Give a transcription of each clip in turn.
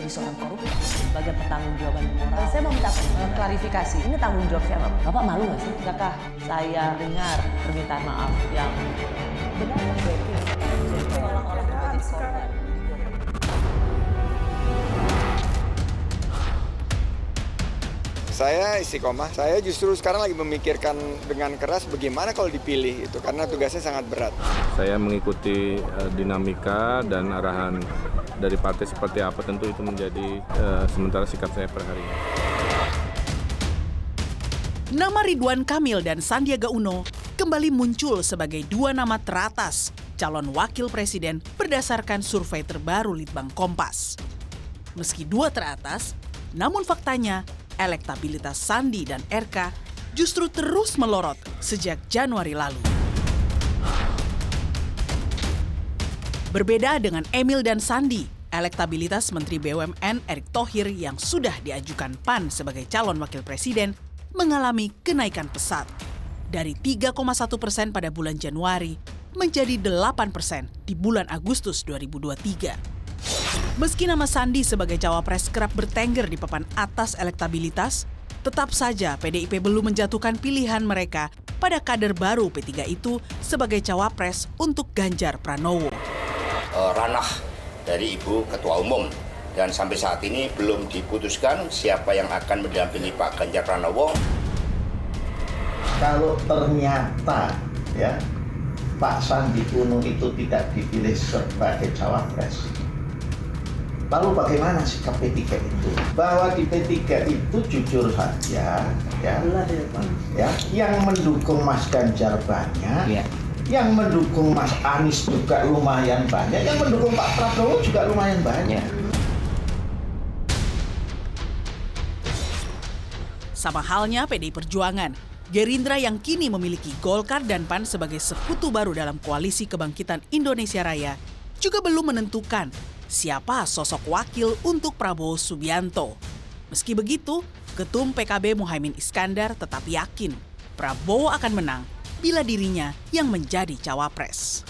menjadi seorang koruptor sebagai pertanggungjawaban moral. Saya mau minta klarifikasi. Ini tanggung jawab siapa? Bapak malu nggak sih? Apakah saya dengar permintaan maaf yang benar? Saya istiqomah, saya justru sekarang lagi memikirkan dengan keras bagaimana kalau dipilih itu karena tugasnya sangat berat. Saya mengikuti dinamika dan arahan dari partai seperti apa, tentu itu menjadi sementara sikap saya per hari ini. Nama Ridwan Kamil dan Sandiaga Uno kembali muncul sebagai dua nama teratas calon wakil presiden berdasarkan survei terbaru Litbang Kompas. Meski dua teratas, namun faktanya elektabilitas Sandi dan RK justru terus melorot sejak Januari lalu. Berbeda dengan Emil dan Sandi, elektabilitas Menteri BUMN Erick Thohir yang sudah diajukan PAN sebagai calon wakil presiden mengalami kenaikan pesat dari 3,1% pada bulan Januari menjadi 8% di bulan Agustus 2023. Meski nama Sandi sebagai cawapres kerap bertengger di papan atas elektabilitas, tetap saja PDIP belum menjatuhkan pilihan mereka pada kader baru P3 itu sebagai cawapres untuk Ganjar Pranowo. Ranah dari Ibu Ketua Umum dan sampai saat ini belum diputuskan siapa yang akan mendampingi Pak Ganjar Pranowo. Kalau ternyata ya Pak Sandi Uno itu tidak dipilih sebagai cawapres, lalu bagaimana sikap P3 itu? Bahwa di P3 itu jujur saja, ya, yang mendukung Mas Ganjar banyak, yang mendukung Mas Anies juga lumayan banyak, yang mendukung Pak Prabowo juga lumayan banyak. Sama halnya PDI Perjuangan, Gerindra yang kini memiliki Golkar dan PAN sebagai sekutu baru dalam Koalisi Kebangkitan Indonesia Raya juga belum menentukan siapa sosok wakil untuk Prabowo Subianto. Meski begitu, Ketum PKB Muhaimin Iskandar tetap yakin Prabowo akan menang bila dirinya yang menjadi cawapres.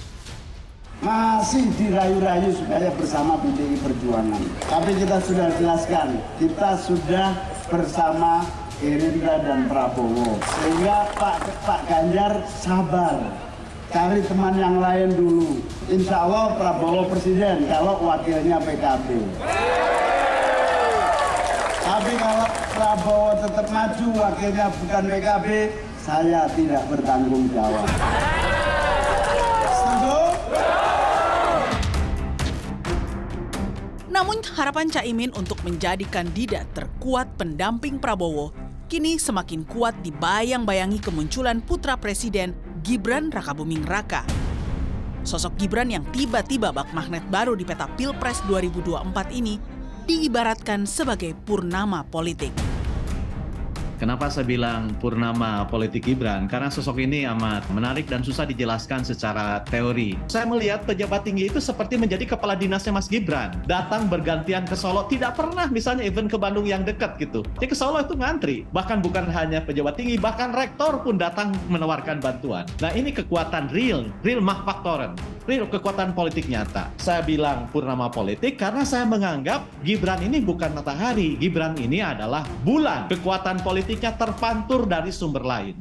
Masih dirayu-rayu supaya bersama PDI Perjuangan. Tapi kita sudah jelaskan, kita sudah bersama Gerindra dan Prabowo. Sehingga Pak Ganjar sabar. Cari teman yang lain dulu. Insya Allah Prabowo presiden kalau wakilnya PKB. Tapi kalau Prabowo tetap maju wakilnya bukan PKB, saya tidak bertanggung jawab. Setuju? Namun harapan Caimin untuk menjadi kandidat terkuat pendamping Prabowo kini semakin kuat dibayang-bayangi kemunculan putra presiden Gibran Rakabuming Raka. Sosok Gibran yang tiba-tiba bak magnet baru di peta Pilpres 2024 ini diibaratkan sebagai purnama politik. Kenapa saya bilang purnama politik Gibran? Karena sosok ini amat menarik dan susah dijelaskan secara teori. Saya melihat pejabat tinggi itu seperti menjadi kepala dinasnya Mas Gibran. Datang bergantian ke Solo, tidak pernah misalnya event ke Bandung yang dekat gitu. Jadi ke Solo itu ngantri. Bahkan bukan hanya pejabat tinggi, bahkan rektor pun datang menawarkan bantuan. Nah ini kekuatan real mahfaktoren. Real kekuatan politik nyata. Saya bilang purnama politik karena saya menganggap Gibran ini bukan matahari. Gibran ini adalah bulan. Kekuatan politiknya terpantur dari sumber lain.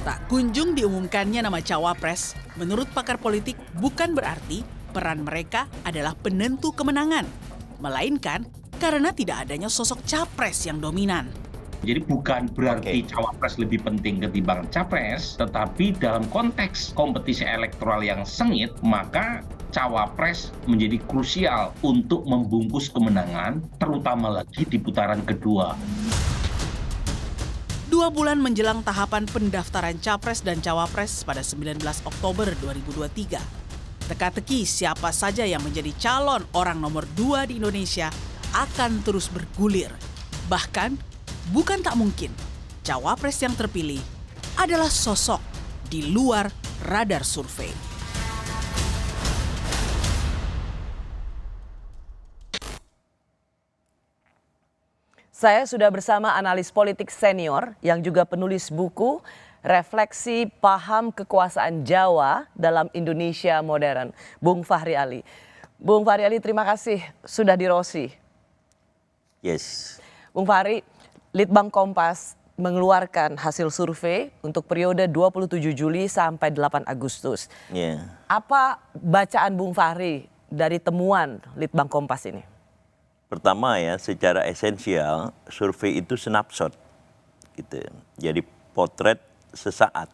Tak kunjung diumumkannya nama cawapres, menurut pakar politik bukan berarti peran mereka adalah penentu kemenangan. Melainkan karena tidak adanya sosok capres yang dominan. Jadi bukan berarti cawapres lebih penting ketimbang capres, tetapi dalam konteks kompetisi elektoral yang sengit, maka cawapres menjadi krusial untuk membungkus kemenangan, terutama lagi di putaran kedua. 2 bulan menjelang tahapan pendaftaran capres dan cawapres pada 19 Oktober 2023. Teka-teki siapa saja yang menjadi calon orang nomor 2 di Indonesia akan terus bergulir. Bahkan bukan tak mungkin, cawapres yang terpilih adalah sosok di luar radar survei. Saya sudah bersama analis politik senior yang juga penulis buku Refleksi Paham Kekuasaan Jawa dalam Indonesia Modern, Bung Fahri Ali. Bung Fahri Ali, terima kasih sudah di Rosi. Yes. Bung Fahri, Litbang Kompas mengeluarkan hasil survei untuk periode 27 Juli sampai 8 Agustus. Yeah. Apa bacaan Bung Fahri dari temuan Litbang Kompas ini? Pertama ya, secara esensial survei itu snapshot gitu. Jadi potret sesaat.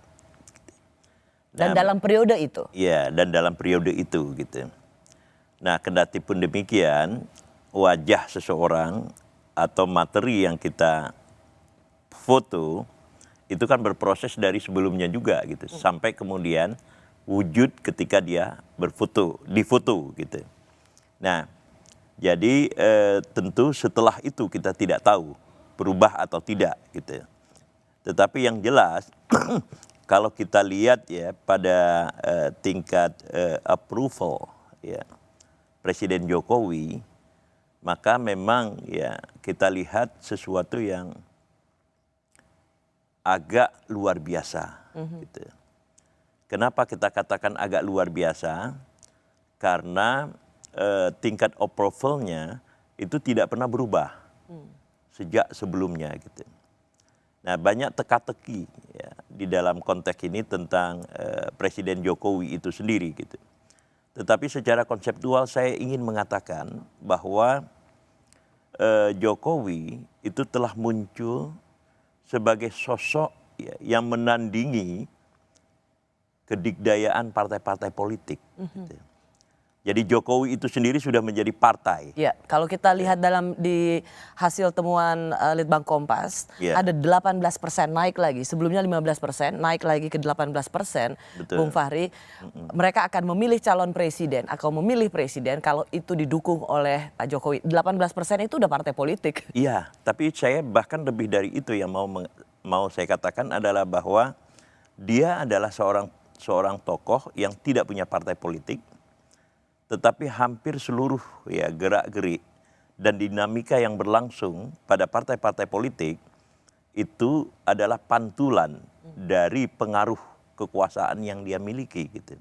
Dan dalam periode itu? Iya, dan dalam periode itu gitu. Nah, kendati pun demikian, wajah seseorang atau materi yang kita foto itu kan berproses dari sebelumnya juga gitu, sampai kemudian wujud ketika dia difoto gitu. Nah, jadi tentu setelah itu kita tidak tahu berubah atau tidak gitu. Tetapi yang jelas kalau kita lihat ya pada tingkat approval ya Presiden Jokowi, maka memang ya kita lihat sesuatu yang agak luar biasa. Gitu. Kenapa kita katakan agak luar biasa? Karena tingkat approval-nya itu tidak pernah berubah sejak sebelumnya. Gitu. Nah, banyak teka-teki ya, di dalam konteks ini tentang Presiden Jokowi itu sendiri. Gitu. Tetapi secara konseptual saya ingin mengatakan bahwa Jokowi itu telah muncul sebagai sosok ya, yang menandingi kedikdayaan partai-partai politik. Gitu. Jadi Jokowi itu sendiri sudah menjadi partai. Ya, kalau kita lihat di hasil temuan Litbang Kompas, ada 18% naik lagi. Sebelumnya 15%, naik lagi ke 18%. Bung Fahri, mereka akan memilih calon presiden, atau memilih presiden kalau itu didukung oleh Pak Jokowi. 18% itu udah partai politik. Iya, tapi saya bahkan lebih dari itu yang mau saya katakan adalah bahwa dia adalah seorang tokoh yang tidak punya partai politik, tetapi hampir seluruh ya gerak-gerik dan dinamika yang berlangsung pada partai-partai politik itu adalah pantulan dari pengaruh kekuasaan yang dia miliki gitu.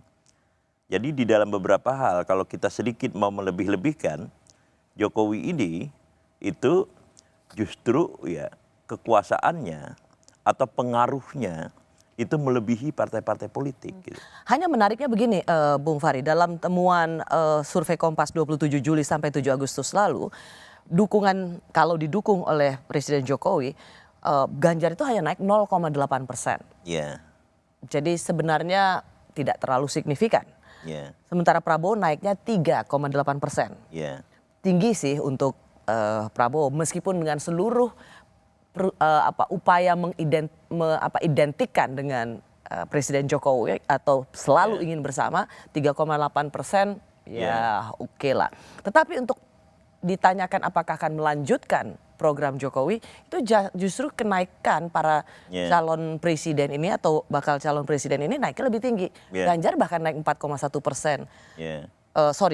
Jadi di dalam beberapa hal kalau kita sedikit mau melebih-lebihkan, Jokowi ini itu justru ya kekuasaannya atau pengaruhnya itu melebihi partai-partai politik. Gitu. Hanya menariknya begini, Bung Fahri, dalam temuan survei Kompas 27 Juli sampai 7 Agustus lalu, dukungan kalau didukung oleh Presiden Jokowi, Ganjar itu hanya naik 0,8%. Yeah. Jadi sebenarnya tidak terlalu signifikan. Yeah. Sementara Prabowo naiknya 3,8%. Yeah. Tinggi sih untuk Prabowo, meskipun dengan seluruh upaya identikkan dengan Presiden Jokowi atau selalu ingin bersama, 3,8% ya oke lah. Tetapi untuk ditanyakan apakah akan melanjutkan program Jokowi, itu justru kenaikan para calon presiden ini atau bakal calon presiden ini naiknya lebih tinggi. Ganjar bahkan naik 4,1%. 2,8%,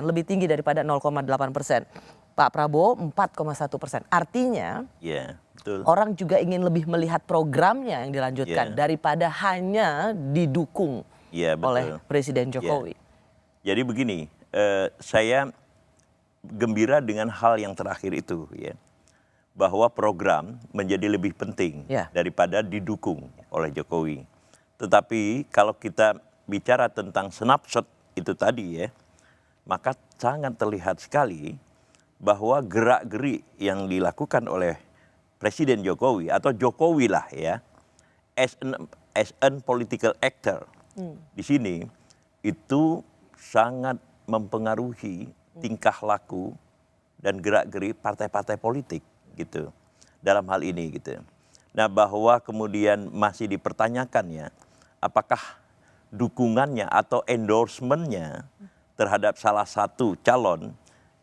lebih tinggi daripada 0,8%. Pak Prabowo 4,1%. Artinya betul. Orang juga ingin lebih melihat programnya yang dilanjutkan daripada hanya didukung oleh Presiden Jokowi. Jadi begini, saya gembira dengan hal yang terakhir itu ya, bahwa program menjadi lebih penting daripada didukung oleh Jokowi. Tetapi kalau kita bicara tentang snapshot itu tadi ya, maka sangat terlihat sekali bahwa gerak-gerik yang dilakukan oleh Presiden Jokowi atau Jokowi lah ya, as an political actor di sini itu sangat mempengaruhi tingkah laku dan gerak-gerik partai-partai politik gitu dalam hal ini gitu. Nah, bahwa kemudian masih dipertanyakan ya, apakah dukungannya atau endorsementnya terhadap salah satu calon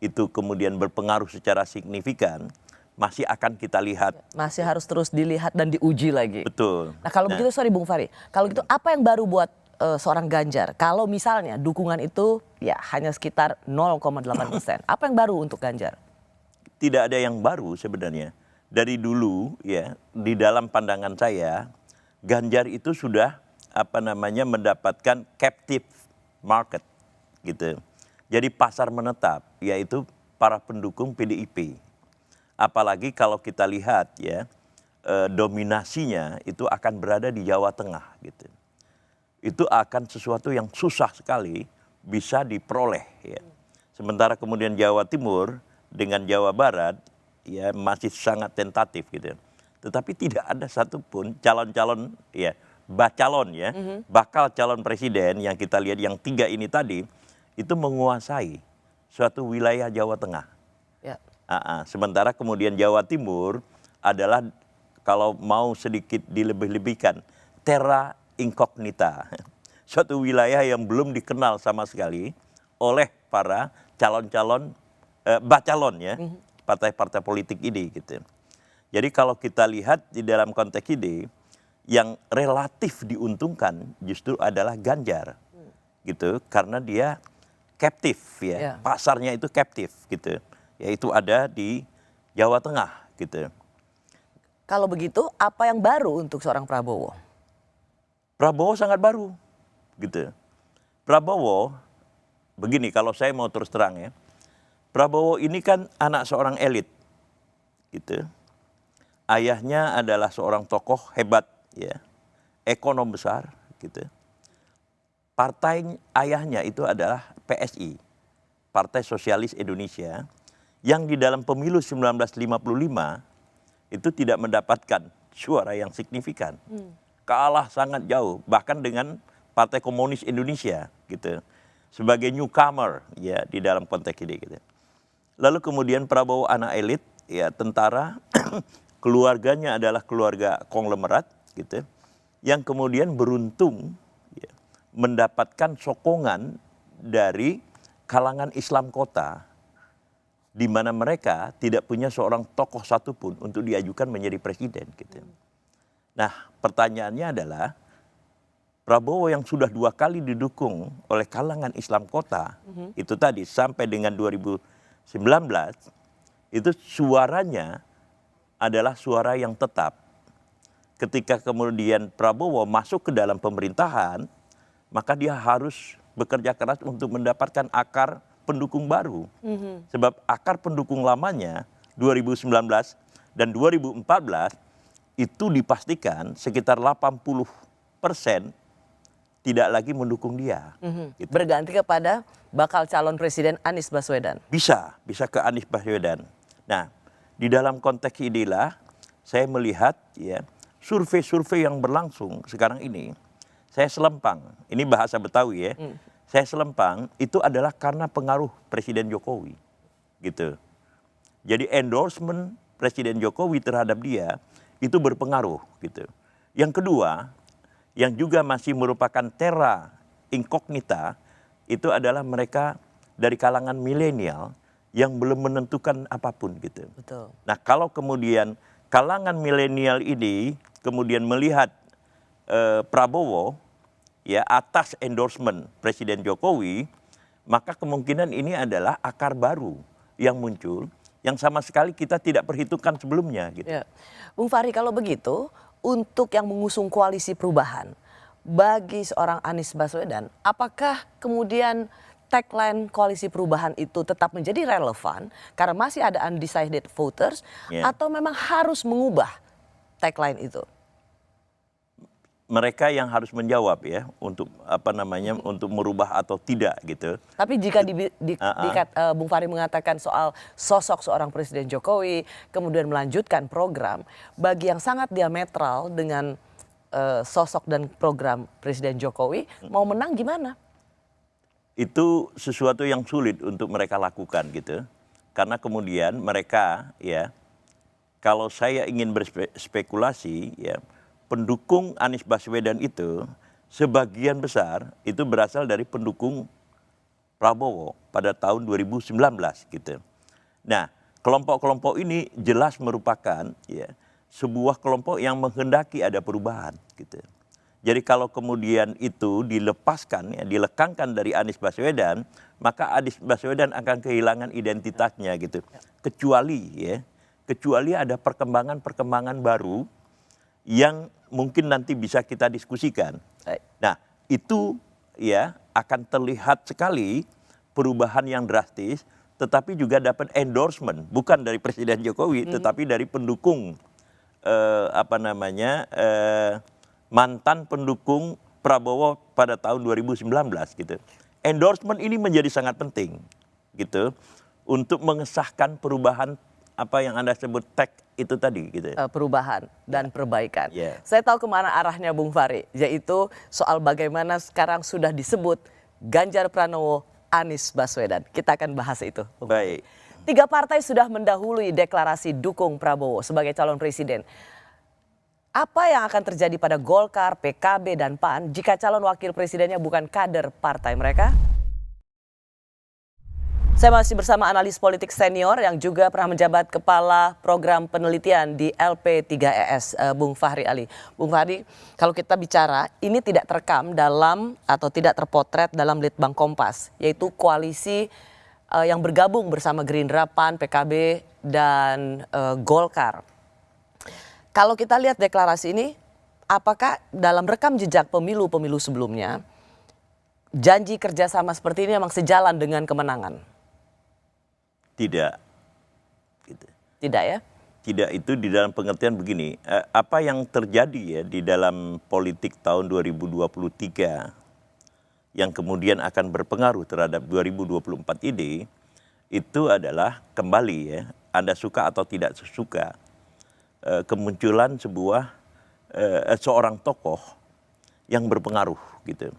itu kemudian berpengaruh secara signifikan, masih akan kita lihat. Masih harus terus dilihat dan diuji lagi. Betul. Nah kalau begitu, sorry Bung Fahri, kalau gitu apa yang baru buat seorang Ganjar? Kalau misalnya dukungan itu ya hanya sekitar 0,8%, apa yang baru untuk Ganjar? Tidak ada yang baru sebenarnya. Dari dulu ya, di dalam pandangan saya, Ganjar itu sudah mendapatkan captive market gitu. Jadi pasar menetap yaitu para pendukung PDIP. Apalagi kalau kita lihat ya dominasinya itu akan berada di Jawa Tengah gitu. Itu akan sesuatu yang susah sekali bisa diperoleh ya. Sementara kemudian Jawa Timur dengan Jawa Barat ya masih sangat tentatif gitu. Tetapi tidak ada satupun calon-calon ya bacalon ya, bakal calon presiden yang kita lihat yang 3 ini tadi itu menguasai suatu wilayah Jawa Tengah. Ya. Sementara kemudian Jawa Timur adalah kalau mau sedikit dilebih-lebihkan terra incognita, suatu wilayah yang belum dikenal sama sekali oleh para calon-calon bacalon ya, partai-partai politik ini gitu. Jadi kalau kita lihat di dalam konteks ini yang relatif diuntungkan justru adalah Ganjar gitu, karena dia captive ya, pasarnya itu captive gitu, yaitu ada di Jawa Tengah gitu. Kalau begitu, apa yang baru untuk seorang Prabowo? Prabowo sangat baru gitu. Prabowo begini, kalau saya mau terus terang ya, Prabowo ini kan anak seorang elit gitu. Ayahnya adalah seorang tokoh hebat ya, ekonom besar gitu. Partai ayahnya itu adalah PSI, Partai Sosialis Indonesia, yang di dalam pemilu 1955 itu tidak mendapatkan suara yang signifikan. Kalah sangat jauh, bahkan dengan Partai Komunis Indonesia gitu. Sebagai newcomer ya di dalam konteks ini gitu. Lalu kemudian Prabowo anak elit ya, tentara, keluarganya adalah keluarga konglomerat gitu. Yang kemudian beruntung mendapatkan sokongan dari kalangan Islam kota, di mana mereka tidak punya seorang tokoh satupun untuk diajukan menjadi presiden gitu. Nah pertanyaannya adalah Prabowo yang sudah 2 kali didukung oleh kalangan Islam kota itu tadi sampai dengan 2019 itu suaranya adalah suara yang tetap. Ketika kemudian Prabowo masuk ke dalam pemerintahan, maka dia harus bekerja keras untuk mendapatkan akar pendukung baru. Sebab akar pendukung lamanya 2019 dan 2014 itu dipastikan sekitar 80% tidak lagi mendukung dia. Gitu. Berganti kepada bakal calon presiden Anies Baswedan. Bisa ke Anies Baswedan. Nah, di dalam konteks inilah saya melihat ya survei-survei yang berlangsung sekarang ini. Saya selempang, ini bahasa Betawi ya. Saya selempang itu adalah karena pengaruh Presiden Jokowi, gitu. Jadi endorsement Presiden Jokowi terhadap dia itu berpengaruh, gitu. Yang kedua, yang juga masih merupakan terra incognita itu adalah mereka dari kalangan milenial yang belum menentukan apapun, gitu. Betul. Nah kalau kemudian kalangan milenial ini kemudian melihat Prabowo ya atas endorsement Presiden Jokowi, maka kemungkinan ini adalah akar baru yang muncul yang sama sekali kita tidak perhitungkan sebelumnya gitu. Ya. Bung Fahri, kalau begitu untuk yang mengusung koalisi perubahan bagi seorang Anies Baswedan, apakah kemudian tagline koalisi perubahan itu tetap menjadi relevan karena masih ada undecided voters atau memang harus mengubah tagline itu? Mereka yang harus menjawab ya untuk untuk merubah atau tidak gitu. Tapi jika Bung Fahri mengatakan soal sosok seorang Presiden Jokowi kemudian melanjutkan program bagi yang sangat diametral dengan sosok dan program Presiden Jokowi, mau menang gimana? Itu sesuatu yang sulit untuk mereka lakukan gitu. Karena kemudian mereka ya kalau saya ingin berspekulasi ya, pendukung Anies Baswedan itu sebagian besar itu berasal dari pendukung Prabowo pada tahun 2019 gitu. Nah, kelompok-kelompok ini jelas merupakan ya sebuah kelompok yang menghendaki ada perubahan gitu. Jadi kalau kemudian itu dilepaskan ya, dilekangkan dari Anies Baswedan, maka Anies Baswedan akan kehilangan identitasnya gitu. Kecuali ada perkembangan-perkembangan baru yang mungkin nanti bisa kita diskusikan. Nah, itu ya akan terlihat sekali perubahan yang drastis, tetapi juga dapat endorsement bukan dari Presiden Jokowi, tetapi dari pendukung mantan pendukung Prabowo pada tahun 2019 gitu. Endorsement ini menjadi sangat penting gitu untuk mengesahkan perubahan apa yang Anda sebut tech itu tadi gitu. Perubahan dan perbaikan. Saya tahu kemana arahnya Bung Fahri, yaitu soal bagaimana sekarang sudah disebut Ganjar Pranowo, Anies Baswedan. Kita akan bahas itu. Baik. 3 partai sudah mendahului deklarasi dukung Prabowo sebagai calon presiden. Apa yang akan terjadi pada Golkar, PKB, dan PAN jika calon wakil presidennya bukan kader partai mereka? Saya masih bersama analis politik senior yang juga pernah menjabat kepala program penelitian di LP3ES, Bung Fahri Ali. Bung Fahri, kalau kita bicara, ini tidak terekam dalam atau tidak terpotret dalam Litbang Kompas, yaitu koalisi yang bergabung bersama Gerindra, PAN, PKB, dan Golkar. Kalau kita lihat deklarasi ini, apakah dalam rekam jejak pemilu-pemilu sebelumnya, janji kerjasama seperti ini memang sejalan dengan kemenangan? Tidak. Gitu. Tidak ya? Tidak, itu di dalam pengertian begini, apa yang terjadi ya di dalam politik tahun 2023 yang kemudian akan berpengaruh terhadap 2024 ini, itu adalah kembali ya, Anda suka atau tidak suka, kemunculan seorang tokoh yang berpengaruh gitu.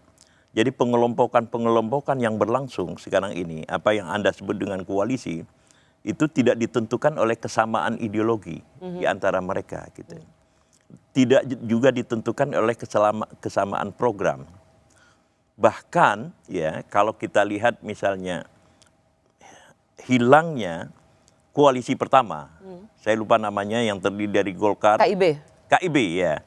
Jadi pengelompokan yang berlangsung sekarang ini, apa yang Anda sebut dengan koalisi, itu tidak ditentukan oleh kesamaan ideologi di antara mereka gitu. Tidak juga ditentukan oleh kesamaan program. Bahkan ya kalau kita lihat misalnya hilangnya koalisi pertama, saya lupa namanya yang terdiri dari Golkar, KIB ya.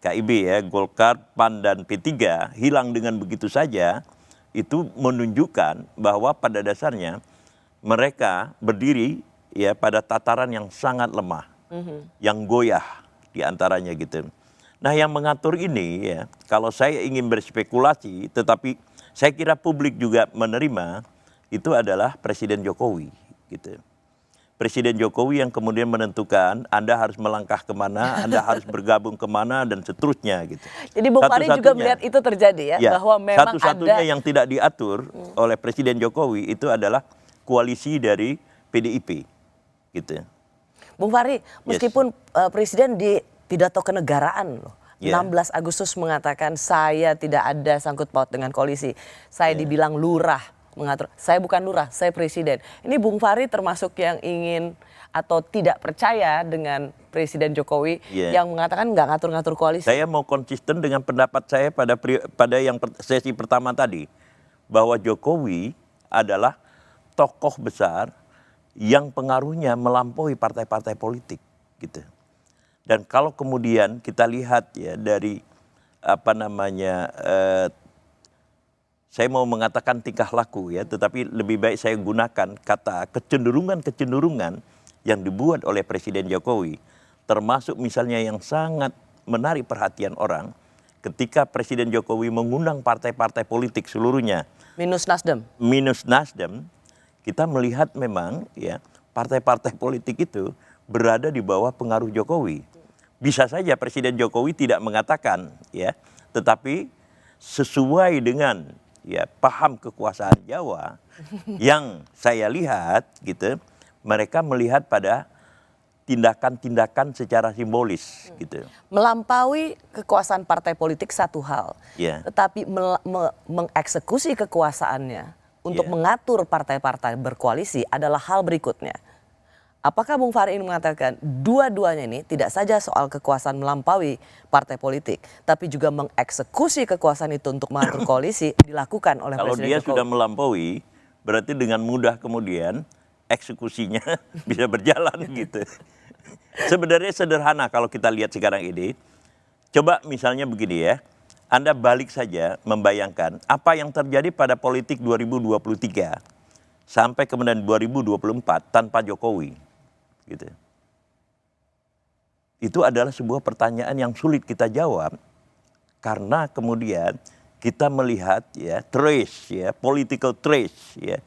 KIB ya, Golkar, PAN, dan P3 hilang dengan begitu saja, itu menunjukkan bahwa pada dasarnya mereka berdiri ya pada tataran yang sangat lemah, yang goyah di antaranya gitu. Nah yang mengatur ini ya, kalau saya ingin berspekulasi, tetapi saya kira publik juga menerima, itu adalah Presiden Jokowi gitu. Presiden Jokowi yang kemudian menentukan Anda harus melangkah kemana, Anda harus bergabung kemana, dan seterusnya gitu. Jadi Bung Fahri juga melihat itu terjadi ya, bahwa memang satu-satunya yang tidak diatur oleh Presiden Jokowi itu adalah koalisi dari PDIP gitu. Bung Fahri, meskipun Presiden di pidato kenegaraan loh, 16 Agustus mengatakan saya tidak ada sangkut paut dengan koalisi, saya dibilang lurah mengatur, saya bukan lurah, saya presiden. Ini Bung Fahri termasuk yang ingin atau tidak percaya dengan Presiden Jokowi yang mengatakan nggak ngatur-ngatur koalisi. Saya mau konsisten dengan pendapat saya pada yang sesi pertama tadi, bahwa Jokowi adalah tokoh besar yang pengaruhnya melampaui partai-partai politik gitu. Dan kalau kemudian kita lihat ya dari saya mau mengatakan tingkah laku ya, tetapi lebih baik saya gunakan kata kecenderungan-kecenderungan yang dibuat oleh Presiden Jokowi, termasuk misalnya yang sangat menarik perhatian orang ketika Presiden Jokowi mengundang partai-partai politik seluruhnya. Minus Nasdem. Minus Nasdem, kita melihat memang ya partai-partai politik itu berada di bawah pengaruh Jokowi. Bisa saja Presiden Jokowi tidak mengatakan ya, tetapi sesuai dengan ya paham kekuasaan Jawa yang saya lihat gitu, mereka melihat pada tindakan-tindakan secara simbolis gitu. Melampaui kekuasaan partai politik satu hal, tetapi mengeksekusi kekuasaannya untuk mengatur partai-partai berkoalisi adalah hal berikutnya. Apakah Bung Fahri ini mengatakan dua-duanya ini tidak saja soal kekuasaan melampaui partai politik, tapi juga mengeksekusi kekuasaan itu untuk mengatur koalisi dilakukan oleh Presiden Jokowi? Kalau dia sudah melampaui, berarti dengan mudah kemudian eksekusinya bisa berjalan gitu. Sebenarnya sederhana kalau kita lihat sekarang ini. Coba misalnya begini ya, Anda balik saja membayangkan apa yang terjadi pada politik 2023 sampai kemudian 2024 tanpa Jokowi. Gitu. Itu adalah sebuah pertanyaan yang sulit kita jawab karena kemudian kita melihat ya trace ya political trace ya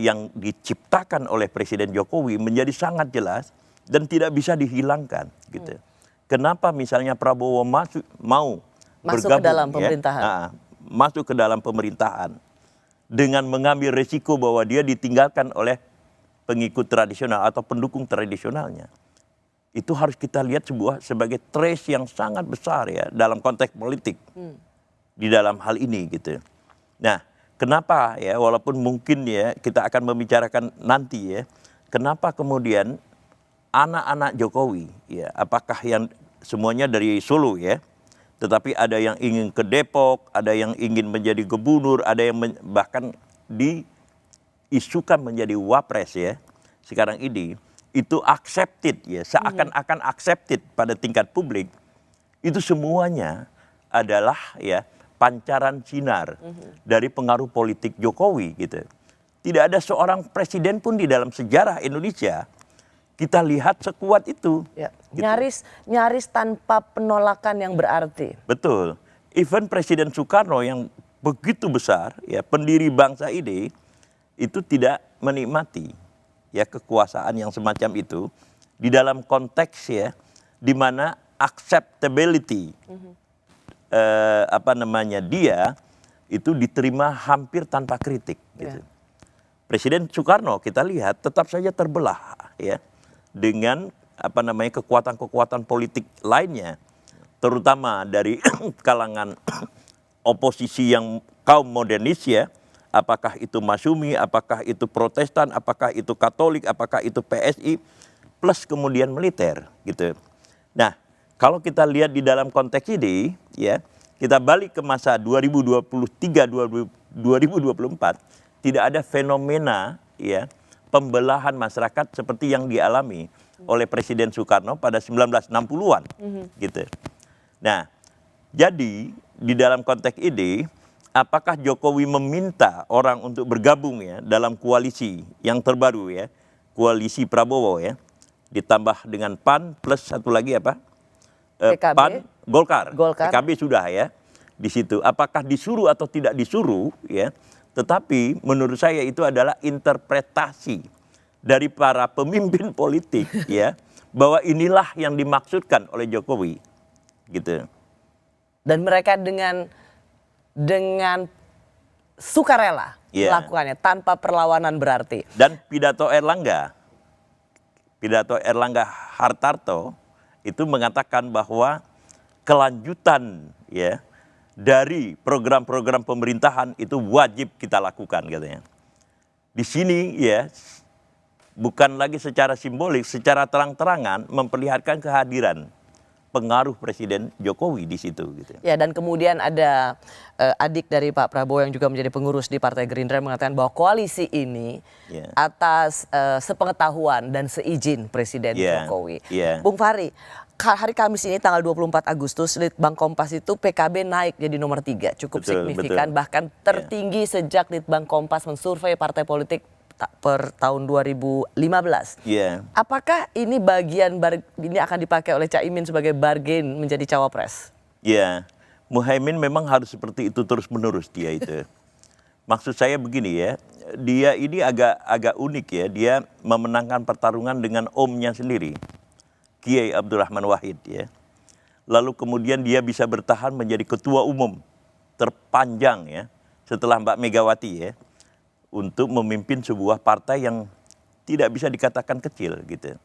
yang diciptakan oleh Presiden Jokowi menjadi sangat jelas dan tidak bisa dihilangkan gitu. Kenapa misalnya Prabowo mau masuk ke dalam pemerintahan? Ya, masuk ke dalam pemerintahan dengan mengambil resiko bahwa dia ditinggalkan oleh pengikut tradisional atau pendukung tradisionalnya. Itu harus kita lihat sebagai trace yang sangat besar ya dalam konteks politik di dalam hal ini gitu. Nah, kenapa ya walaupun mungkin ya kita akan membicarakan nanti ya, kenapa kemudian anak-anak Jokowi ya, apakah yang semuanya dari Solo ya, tetapi ada yang ingin ke Depok, ada yang ingin menjadi gubernur, ada yang bahkan diisukan menjadi wapres ya sekarang ini, itu accepted ya, seakan-akan accepted pada tingkat publik. Itu semuanya adalah ya pancaran sinar dari pengaruh politik Jokowi gitu. Tidak ada seorang presiden pun di dalam sejarah Indonesia kita lihat sekuat itu. Ya. Gitu. Nyaris tanpa penolakan yang berarti. Betul. Even Presiden Soekarno yang begitu besar ya pendiri bangsa ini itu tidak menikmati ya kekuasaan yang semacam itu di dalam konteks ya di mana acceptability dia itu diterima hampir tanpa kritik gitu. Presiden Soekarno kita lihat tetap saja terbelah ya dengan kekuatan-kekuatan politik lainnya, terutama dari kalangan oposisi yang kaum modernis ya, apakah itu Masyumi, apakah itu Protestan, apakah itu Katolik, apakah itu PSI, plus kemudian militer gitu. Nah, kalau kita lihat di dalam konteks ini ya, kita balik ke masa 2023-2024, tidak ada fenomena ya pembelahan masyarakat seperti yang dialami oleh Presiden Soekarno pada 1960-an gitu. Nah, jadi di dalam konteks ini apakah Jokowi meminta orang untuk bergabung ya dalam koalisi yang terbaru ya, koalisi Prabowo ya, ditambah dengan PAN plus satu lagi apa? PKB. PAN, Golkar. Golkar. PKB sudah ya di situ. Apakah disuruh atau tidak disuruh ya? Tetapi menurut saya itu adalah interpretasi dari para pemimpin politik ya bahwa inilah yang dimaksudkan oleh Jokowi gitu. Dan mereka dengan sukarela melakukannya tanpa perlawanan berarti. Dan pidato Erlangga Hartarto itu mengatakan bahwa kelanjutan ya dari program-program pemerintahan itu wajib kita lakukan katanya. Di sini ya bukan lagi secara simbolik, secara terang-terangan memperlihatkan kehadiran pengaruh Presiden Jokowi di situ gitu. Ya, dan kemudian ada adik dari Pak Prabowo yang juga menjadi pengurus di Partai Gerindra mengatakan bahwa koalisi ini atas sepengetahuan dan seizin Presiden Jokowi. Bung Fahri, hari Kamis ini tanggal 24 Agustus Litbang Kompas itu PKB naik jadi nomor 3, cukup signifikan, bahkan tertinggi sejak Litbang Kompas mensurvei partai politik per tahun 2015. Apakah ini ini akan dipakai oleh Caimin sebagai bargain menjadi cawapres? Muhaimin memang harus seperti itu terus-menerus dia itu. Maksud saya begini ya, dia ini agak unik ya, dia memenangkan pertarungan dengan omnya sendiri, Kiai Abdurrahman Wahid ya. Lalu kemudian dia bisa bertahan menjadi ketua umum terpanjang ya setelah Mbak Megawati ya, untuk memimpin sebuah partai yang tidak bisa dikatakan kecil gitu.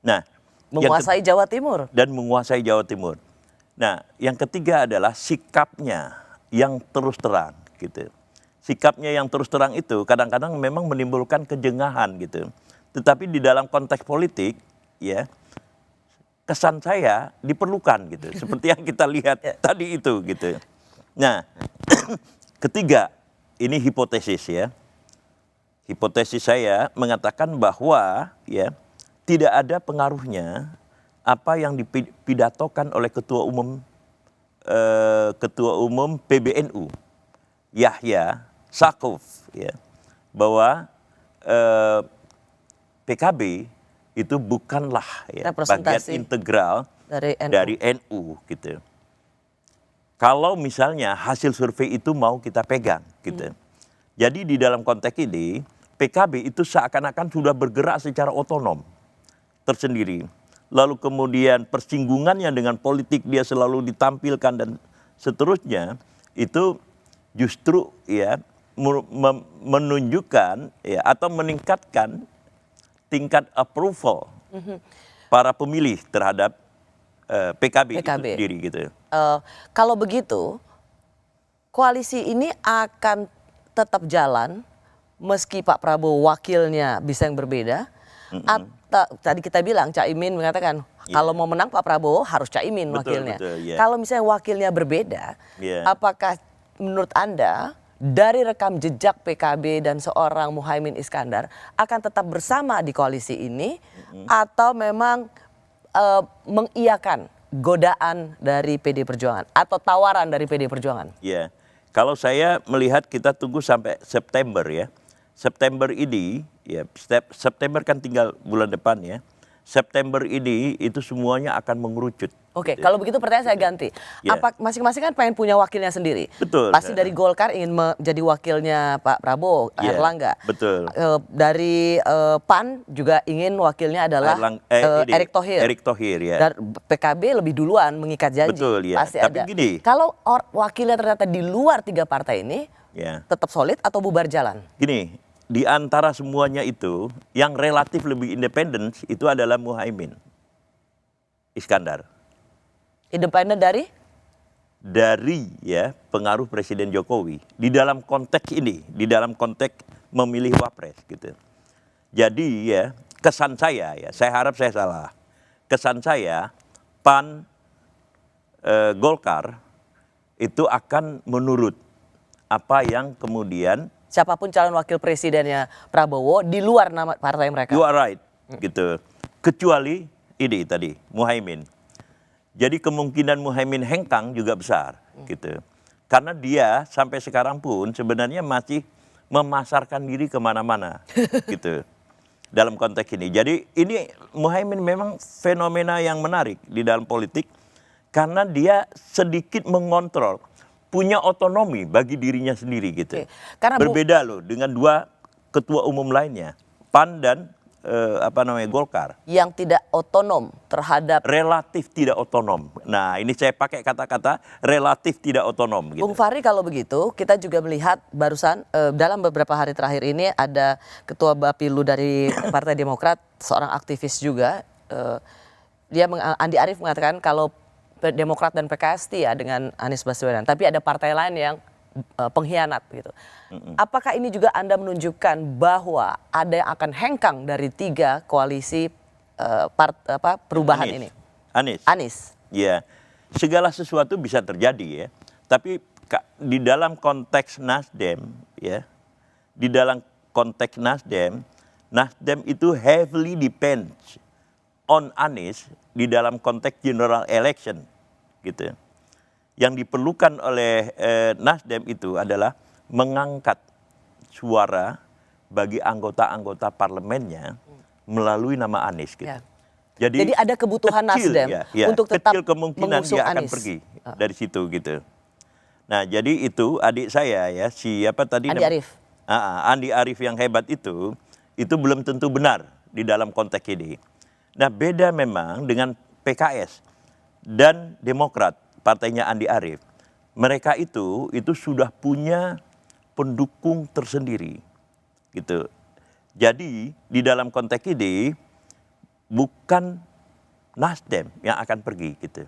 Nah, menguasai Jawa Timur. Dan menguasai Jawa Timur. Nah, yang ketiga adalah sikapnya yang terus terang gitu. Sikapnya yang terus terang itu kadang-kadang memang menimbulkan kejengahan gitu. Tetapi di dalam konteks politik ya kesan saya diperlukan gitu. Seperti yang kita lihat tadi itu gitu. Nah, ketiga, ini hipotesis ya. Hipotesis saya mengatakan bahwa ya tidak ada pengaruhnya apa yang dipidatokan oleh Ketua Umum PBNU Yahya Saquf ya, bahwa PKB itu bukanlah ya bagian integral dari NU gitu. kalau misalnya hasil survei itu mau kita pegang gitu. Jadi di dalam konteks ini PKB itu seakan-akan sudah bergerak secara otonom tersendiri. Lalu kemudian persinggungannya dengan politik dia selalu ditampilkan dan seterusnya itu justru ya menunjukkan ya atau meningkatkan tingkat approval para pemilih terhadap PKB itu sendiri gitu. Kalau begitu, koalisi ini akan tetap jalan meski Pak Prabowo wakilnya bisa yang berbeda. Tadi kita bilang Caimin mengatakan kalau mau menang Pak Prabowo harus Caimin wakilnya. Kalau misalnya wakilnya berbeda, apakah menurut Anda dari rekam jejak PKB dan seorang Muhaimin Iskandar akan tetap bersama di koalisi ini atau memang mengiyakan godaan dari PD Perjuangan atau tawaran dari PD Perjuangan? Ya, kalau saya melihat kita tunggu sampai September ya. September ini, ya September kan tinggal bulan depan ya. September ini itu semuanya akan mengerucut. Oke, kalau begitu pertanyaan saya ganti. Apa masing-masing kan pengen punya wakilnya sendiri? Betul. Pasti dari Golkar ingin menjadi wakilnya Pak Prabowo, Erlangga. Betul. Dari PAN juga ingin wakilnya adalah Erick Thohir. Erick Thohir ya. Dan PKB lebih duluan mengikat janji. Betul ya. Pasti Tapi ada. gini. Kalau wakilnya ternyata di luar 3 partai ini, tetap solid atau bubar jalan? Gini, di antara semuanya itu yang relatif lebih independen itu adalah Muhaimin Iskandar. Independen dari? Dari ya pengaruh Presiden Jokowi di dalam konteks ini, di dalam konteks memilih wapres gitu. Jadi ya kesan saya ya, saya harap saya salah. Kesan saya PAN Golkar itu akan menurut apa yang kemudian siapapun calon wakil presidennya Prabowo di luar nama partai mereka. You are right, gitu. Kecuali ini tadi Muhaimin. Jadi kemungkinan Muhaimin hengkang juga besar, gitu. Karena dia sampai sekarang pun sebenarnya masih memasarkan diri kemana-mana, gitu. Dalam konteks ini. Jadi ini Muhaimin memang fenomena yang menarik di dalam politik karena dia sedikit mengontrol. Punya otonomi bagi dirinya sendiri gitu. Karena berbeda loh dengan 2 ketua umum lainnya, PAN dan Golkar. Yang tidak otonom terhadap. Relatif tidak otonom. Nah ini saya pakai kata-kata relatif tidak otonom. Gitu. Bung Fahri kalau begitu kita juga melihat barusan dalam beberapa hari terakhir ini ada Ketua Bapilu dari Partai Demokrat, seorang aktivis juga. Andi Arief mengatakan kalau Demokrat dan PKS ya dengan Anies Baswedan, tapi ada partai lain yang pengkhianat gitu. Apakah ini juga Anda menunjukkan bahwa ada yang akan hengkang dari 3 koalisi perubahan ini? Anies. Ya, segala sesuatu bisa terjadi ya. Tapi di dalam konteks Nasdem ya, di dalam konteks Nasdem itu heavily depends on Anies di dalam konteks general election gitu. Yang diperlukan oleh Nasdem itu adalah mengangkat suara bagi anggota-anggota parlemennya melalui nama Anies gitu. Jadi ada kebutuhan kecil, Nasdem untuk tetap kecil kemungkinan mengusung dia akan Anies. pergi dari situ gitu. Nah, jadi itu adik saya ya, siapa tadi? Andi Arief. Andi Arief yang hebat itu belum tentu benar di dalam konteks ini. Nah, beda memang dengan PKS dan Demokrat, partainya Andi Arief. Mereka itu sudah punya pendukung tersendiri. Gitu. Jadi, di dalam konteks ini bukan Nasdem yang akan pergi gitu.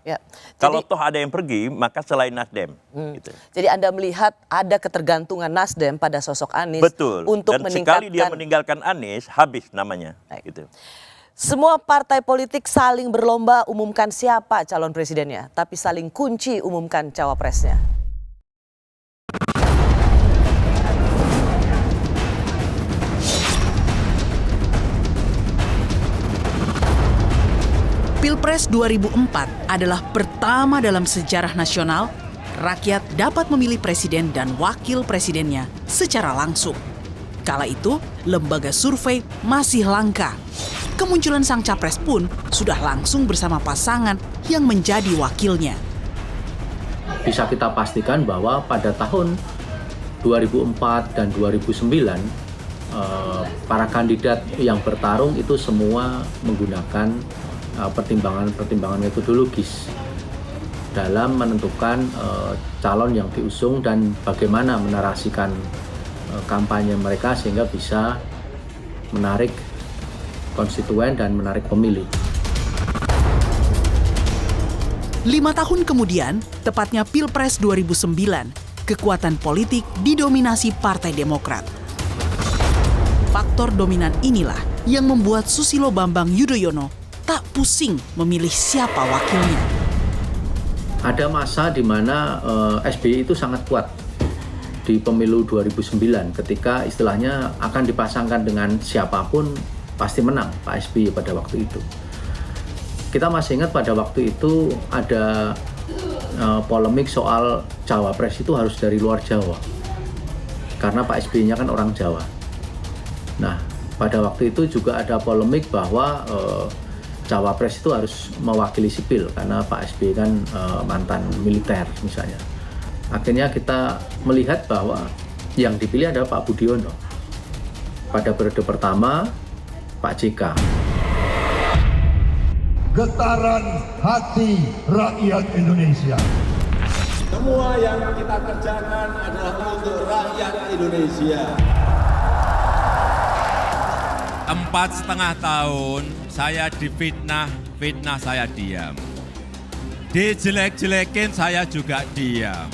Kalau toh ada yang pergi, maka selain Nasdem. Gitu. Jadi Anda melihat ada ketergantungan Nasdem pada sosok Anies. Betul. Untuk dan meningkatkan. sekali dia meninggalkan Anies, habis namanya. Gitu. Semua partai politik saling berlomba umumkan siapa calon presidennya, tapi saling kunci umumkan cawapresnya. Pilpres 2004 adalah pertama dalam sejarah nasional rakyat dapat memilih presiden dan wakil presidennya secara langsung. Kala itu, lembaga survei masih langka. Kemunculan sang capres pun sudah langsung bersama pasangan yang menjadi wakilnya. bisa kita pastikan bahwa pada tahun 2004 dan 2009 para kandidat yang bertarung itu semua menggunakan pertimbangan-pertimbangan metodologis dalam menentukan calon yang diusung dan bagaimana menarasikan kampanye mereka sehingga bisa menarik konstituen dan menarik pemilih. 5 tahun kemudian, tepatnya Pilpres 2009, kekuatan politik didominasi Partai Demokrat. Faktor dominan inilah yang membuat Susilo Bambang Yudhoyono tak pusing memilih siapa wakilnya. Ada masa di mana SBY itu sangat kuat di pemilu 2009 ketika istilahnya akan dipasangkan dengan siapapun pasti menang Pak SBY pada waktu itu. Kita masih ingat pada waktu itu ada polemik soal cawapres itu harus dari luar Jawa karena Pak SBY-nya kan orang Jawa. Nah, pada waktu itu juga ada polemik bahwa cawapres itu harus mewakili sipil karena Pak SBY kan mantan militer misalnya. Akhirnya kita melihat bahwa yang dipilih adalah Pak Budiono. Pada periode pertama, Pak JK. Getaran hati rakyat Indonesia. Semua yang kita kerjakan adalah untuk rakyat Indonesia. 4,5 tahun saya difitnah saya diam. Dijelek-jelekin saya juga diam.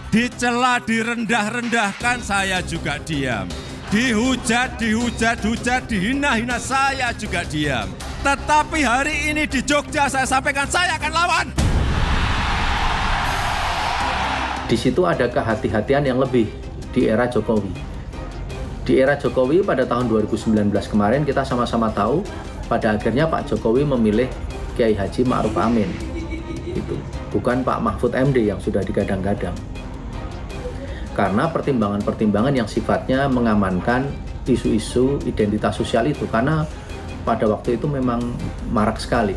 Dicela, direndah-rendahkan saya juga diam. Dihujat, dihina-hina saya juga diam. Tetapi hari ini di Jogja saya sampaikan saya akan lawan. Di situ ada kehati-hatian yang lebih di era Jokowi. Di era Jokowi pada tahun 2019 kemarin kita sama-sama tahu pada akhirnya Pak Jokowi memilih Kiai Haji Ma'ruf Amin. Itu bukan Pak Mahfud MD yang sudah digadang-gadang. Karena pertimbangan-pertimbangan yang sifatnya mengamankan isu-isu identitas sosial itu karena pada waktu itu memang marak sekali.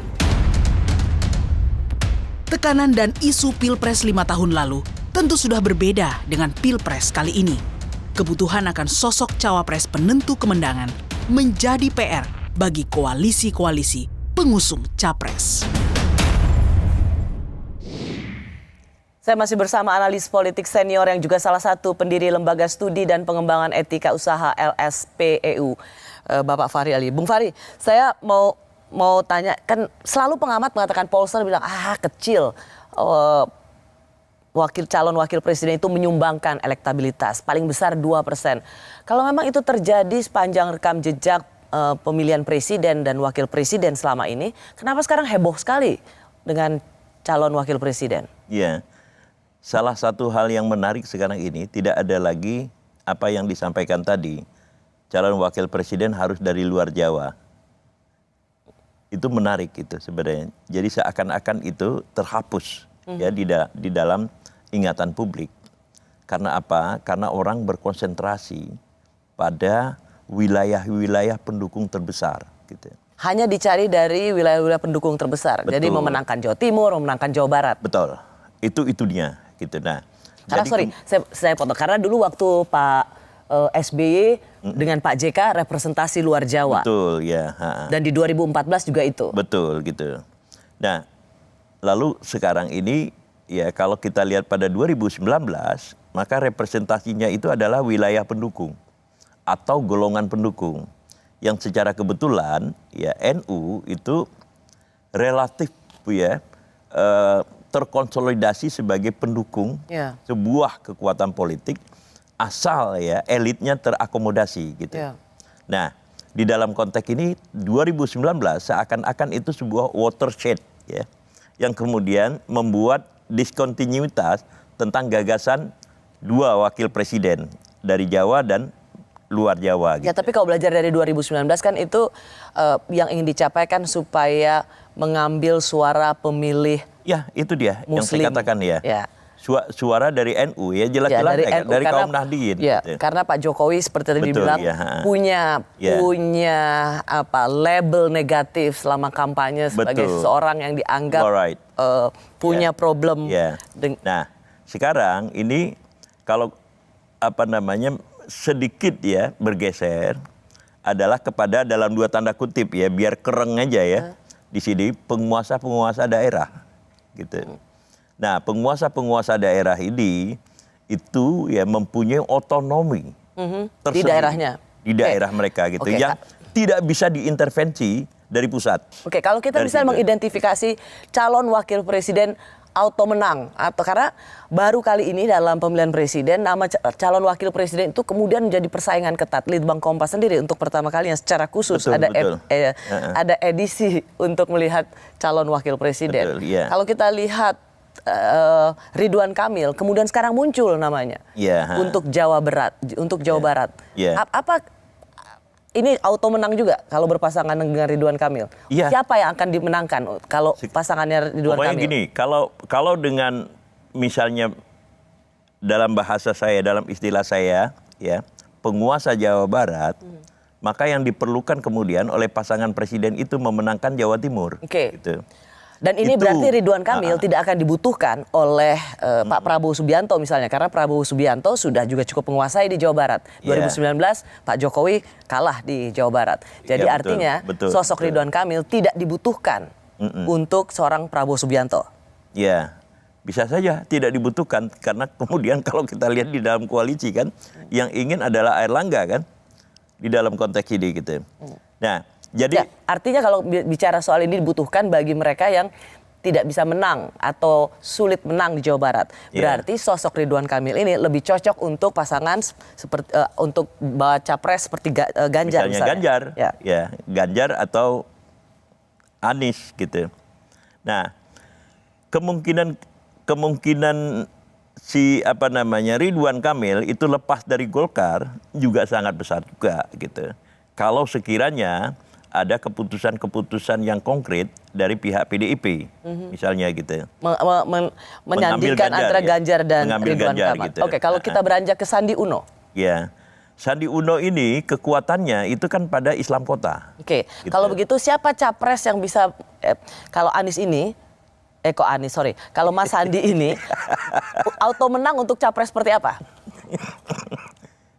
Tekanan dan isu Pilpres 5 tahun lalu tentu sudah berbeda dengan Pilpres kali ini. Kebutuhan akan sosok cawapres penentu kemenangan menjadi PR bagi koalisi-koalisi pengusung capres. Saya masih bersama analis politik senior yang juga salah satu pendiri Lembaga Studi dan Pengembangan Etika Usaha LSPEU, Bapak Fahri Ali. Bung Fahri, saya mau tanya, kan selalu pengamat mengatakan pollster bilang, kecil. Calon wakil presiden itu menyumbangkan elektabilitas paling besar 2%. Kalau memang itu terjadi sepanjang rekam jejak pemilihan presiden dan wakil presiden selama ini, kenapa sekarang heboh sekali dengan calon wakil presiden? Ya, salah satu hal yang menarik sekarang ini tidak ada lagi apa yang disampaikan tadi, calon wakil presiden harus dari luar Jawa. Itu menarik itu sebenarnya. Jadi seakan-akan itu terhapus ya di dalam ingatan publik. Karena apa? Karena orang berkonsentrasi pada wilayah-wilayah pendukung terbesar. Gitu. Hanya dicari dari wilayah-wilayah pendukung terbesar. Betul. Jadi memenangkan Jawa Timur, memenangkan Jawa Barat. Betul. Itu dia. Gitu. Nah, karena saya potong. Karena dulu waktu Pak SBY dengan Pak JK representasi luar Jawa. Betul, ya. Dan di 2014 juga itu. Betul, gitu. Nah, lalu sekarang ini ya kalau kita lihat pada 2019, maka representasinya itu adalah wilayah pendukung atau golongan pendukung. Yang secara kebetulan ya NU itu relatif ya terkonsolidasi sebagai pendukung sebuah kekuatan politik asal ya elitnya terakomodasi gitu. Nah, di dalam konteks ini 2019 seakan-akan itu sebuah watershed ya yang kemudian membuat diskontinuitas tentang gagasan dua wakil presiden dari Jawa dan luar Jawa. Ya, tapi kalau belajar dari 2019 kan itu yang ingin dicapai kan supaya mengambil suara pemilih ya itu dia Muslim. Yang saya katakan ya. suara dari NU ya jelas-jelas dari kaum Nahdliyin. Ya, gitu. karena Pak Jokowi seperti tadi dibilang punya label negatif selama kampanye sebagai seseorang yang dianggap punya problem. Nah, sekarang ini kalau sedikit ya bergeser adalah kepada dalam 2 tanda kutip ya biar kereng aja ya di sini penguasa-penguasa daerah gitu. Nah, penguasa-penguasa daerah ini itu ya mempunyai otonomi di daerahnya. Di daerah mereka gitu yang tidak bisa diintervensi dari pusat. Oke, kalau kita bisa mengidentifikasi calon wakil presiden auto menang atau karena baru kali ini dalam pemilihan presiden nama calon wakil presiden itu kemudian menjadi persaingan ketat. Litbang Kompas sendiri untuk pertama kalinya secara khusus ada edisi untuk melihat calon wakil presiden. Kalau kita lihat Ridwan Kamil kemudian sekarang muncul namanya untuk Jawa Barat. Apa ini auto menang juga kalau berpasangan dengan Ridwan Kamil? Siapa yang akan dimenangkan kalau pasangannya Ridwan Kamil? Pokoknya gini, kalau dengan misalnya dalam bahasa saya, dalam istilah saya, ya penguasa Jawa Barat, maka yang diperlukan kemudian oleh pasangan presiden itu memenangkan Jawa Timur. Gitu. Dan ini berarti Ridwan Kamil tidak akan dibutuhkan oleh Pak Prabowo Subianto misalnya. Karena Prabowo Subianto sudah juga cukup menguasai di Jawa Barat. 2019 Pak Jokowi kalah di Jawa Barat. Jadi artinya sosok Ridwan Kamil tidak dibutuhkan untuk seorang Prabowo Subianto. Ya, bisa saja tidak dibutuhkan. Karena kemudian kalau kita lihat di dalam koalisi kan, yang ingin adalah Airlangga kan. Di dalam konteks ini gitu. Nah, jadi artinya kalau bicara soal ini dibutuhkan bagi mereka yang tidak bisa menang atau sulit menang di Jawa Barat. Berarti sosok Ridwan Kamil ini lebih cocok untuk pasangan seperti untuk baca pres seperti Ganjar misalnya. Ganjar, Ganjar atau Anies gitu. Nah, kemungkinan si Ridwan Kamil itu lepas dari Golkar juga sangat besar juga gitu. Kalau sekiranya ada keputusan-keputusan yang konkret dari pihak PDIP, misalnya gitu. Menyandingkan antara Ganjar dan Ridwan Kamil. Gitu. Oke, kalau kita beranjak ke Sandi Uno. Ya, Sandi Uno ini kekuatannya itu kan pada Islam Kota. Oke, gitu. Kalau begitu siapa capres yang bisa, kalau Anies ini, kalau Mas Sandi ini, auto menang untuk capres seperti apa?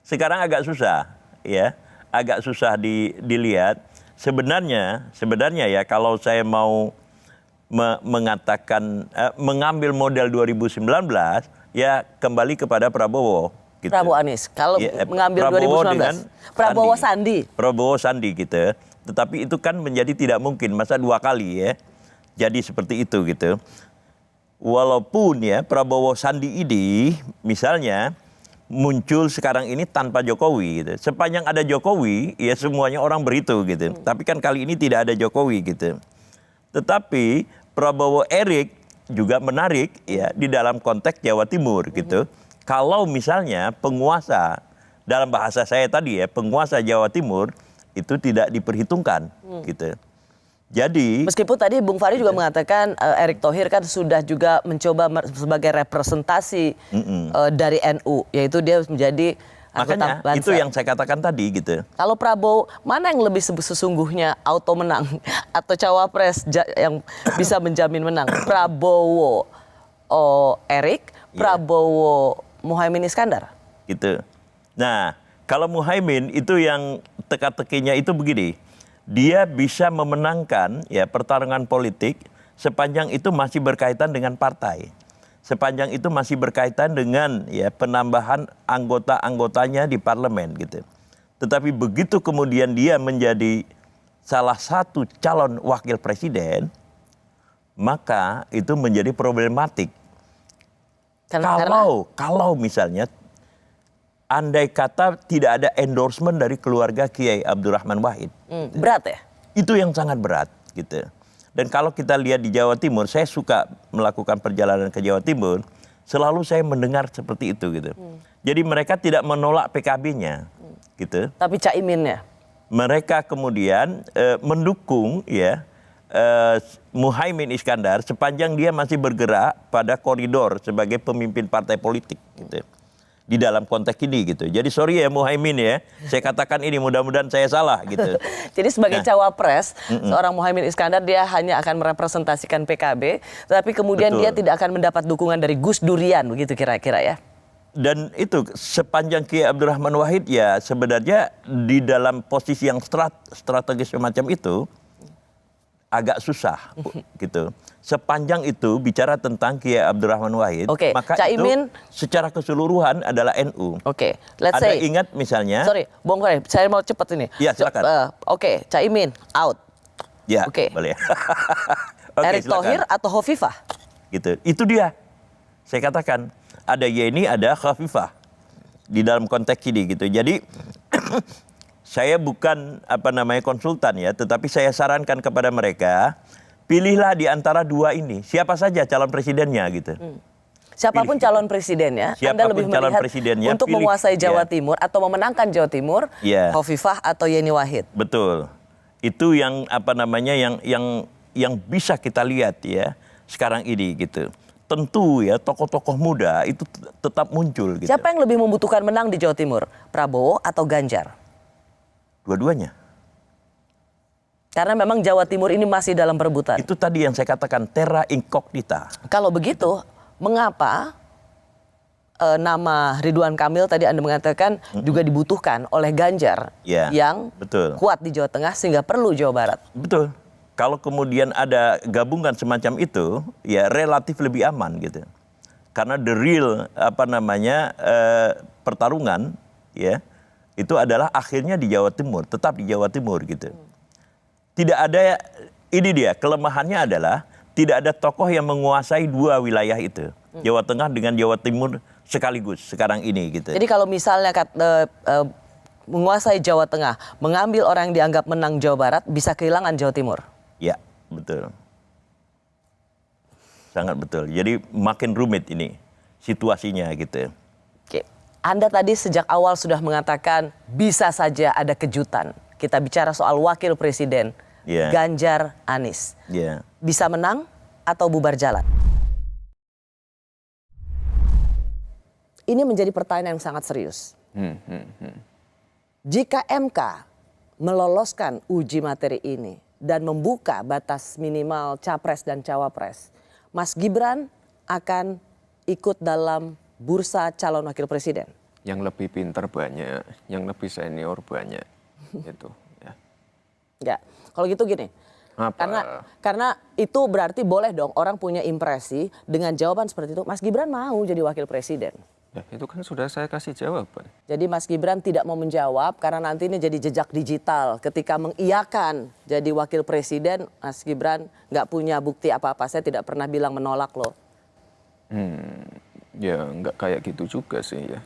Sekarang agak susah, ya. Agak susah dilihat. Sebenarnya ya kalau saya mau mengatakan mengambil model 2019 ya kembali kepada Prabowo. Gitu. Prabowo Anies. Kalau mengambil Prabowo 2019, Prabowo Sandi. Prabowo Sandi gitu. Tetapi itu kan menjadi tidak mungkin masa 2 kali ya. Jadi seperti itu gitu. Walaupun ya Prabowo Sandi ini misalnya muncul sekarang ini tanpa Jokowi gitu. Sepanjang ada Jokowi, ya semuanya orang beritu gitu. Tapi kan kali ini tidak ada Jokowi gitu. Tetapi Prabowo Erik juga menarik ya di dalam konteks Jawa Timur gitu. Kalau misalnya penguasa, dalam bahasa saya tadi ya, penguasa Jawa Timur itu tidak diperhitungkan gitu. Jadi meskipun tadi Bung Fahri juga mengatakan Erick Thohir kan sudah juga mencoba sebagai representasi dari NU, yaitu dia menjadi makanya itu yang saya katakan tadi gitu. Kalau Prabowo, mana yang lebih sesungguhnya auto menang atau cawapres yang bisa menjamin menang? Prabowo Erick, Prabowo Muhaimin Iskandar. Gitu. Nah, kalau Muhaimin itu yang teka-tekinya itu begini. Dia bisa memenangkan ya pertarungan politik sepanjang itu masih berkaitan dengan partai. Sepanjang itu masih berkaitan dengan ya penambahan anggota-anggotanya di parlemen gitu. Tetapi begitu kemudian dia menjadi salah satu calon wakil presiden, maka itu menjadi problematik. Kalau misalnya andai kata tidak ada endorsement dari keluarga Kiai Abdurrahman Wahid. Berat ya? Itu yang sangat berat gitu. Dan kalau kita lihat di Jawa Timur, saya suka melakukan perjalanan ke Jawa Timur, selalu saya mendengar seperti itu gitu. Jadi mereka tidak menolak PKB-nya gitu. Tapi Caiminnya? Mereka kemudian mendukung ya Muhaimin Iskandar sepanjang dia masih bergerak pada koridor sebagai pemimpin partai politik gitu. Di dalam konteks ini gitu. Jadi sorry ya Muhaimin ya, saya katakan ini mudah-mudahan saya salah gitu. Jadi sebagai cawapres, seorang Muhaimin Iskandar dia hanya akan merepresentasikan PKB, tapi kemudian dia tidak akan mendapat dukungan dari Gus Durian begitu kira-kira ya. Dan itu sepanjang Kiai Abdurrahman Wahid ya sebenarnya di dalam posisi yang strategis semacam itu agak susah gitu. Sepanjang itu bicara tentang Kiai Abdurrahman Wahid, maka Caimin, itu secara keseluruhan adalah NU. Let's Ada say, ingat misalnya. Sorry, Bung Korea, saya mau cepat ini. Ya silakan. Caimin out. Ya, boleh. Erick Thohir atau Hovifah? Gitu. Itu dia. Saya katakan ada Yeni, ada Khafifah di dalam konteks ini gitu. Jadi saya bukan konsultan ya, tetapi saya sarankan kepada mereka pilihlah di antara dua ini siapa saja calon presidennya gitu. Siapapun calon presidennya, Anda lebih melihat untuk menguasai Jawa Timur atau memenangkan Jawa Timur, Hovifah atau Yeni Wahid. Betul. Itu yang yang bisa kita lihat ya sekarang ini gitu. Tentu ya tokoh-tokoh muda itu tetap muncul gitu. Siapa yang lebih membutuhkan menang di Jawa Timur? Prabowo atau Ganjar? Dua-duanya. Karena memang Jawa Timur ini masih dalam perebutan. Itu tadi yang saya katakan terra incognita. Kalau begitu, mengapa nama Ridwan Kamil tadi Anda mengatakan juga dibutuhkan oleh Ganjar yang kuat di Jawa Tengah sehingga perlu Jawa Barat? Betul. Kalau kemudian ada gabungan semacam itu, ya relatif lebih aman gitu. Karena the real pertarungan ya itu adalah akhirnya di Jawa Timur, tetap di Jawa Timur gitu. Tidak ada, ini dia kelemahannya adalah tidak ada tokoh yang menguasai dua wilayah itu, Jawa Tengah dengan Jawa Timur sekaligus sekarang ini gitu. Jadi kalau misalnya menguasai Jawa Tengah, mengambil orang yang dianggap menang Jawa Barat, bisa kehilangan Jawa Timur. Ya, betul. Sangat betul. Jadi makin rumit ini situasinya gitu. Oke. Anda tadi sejak awal sudah mengatakan bisa saja ada kejutan. Kita bicara soal wakil presiden, Ganjar, Anies. Bisa menang atau bubar jalan? Ini menjadi pertanyaan yang sangat serius. Jika MK meloloskan uji materi ini dan membuka batas minimal capres dan cawapres, Mas Gibran akan ikut dalam bursa calon wakil presiden. Yang lebih pintar banyak, yang lebih senior banyak, itu. Ya, kalau gitu gini. Karena itu berarti boleh dong orang punya impresi dengan jawaban seperti itu. Mas Gibran mau jadi wakil presiden. Ya, itu kan sudah saya kasih jawaban. Jadi Mas Gibran tidak mau menjawab karena nanti ini jadi jejak digital. Ketika mengiyakan jadi wakil presiden, Mas Gibran nggak punya bukti apa-apa. Saya tidak pernah bilang menolak loh. Ya nggak kayak gitu juga sih ya.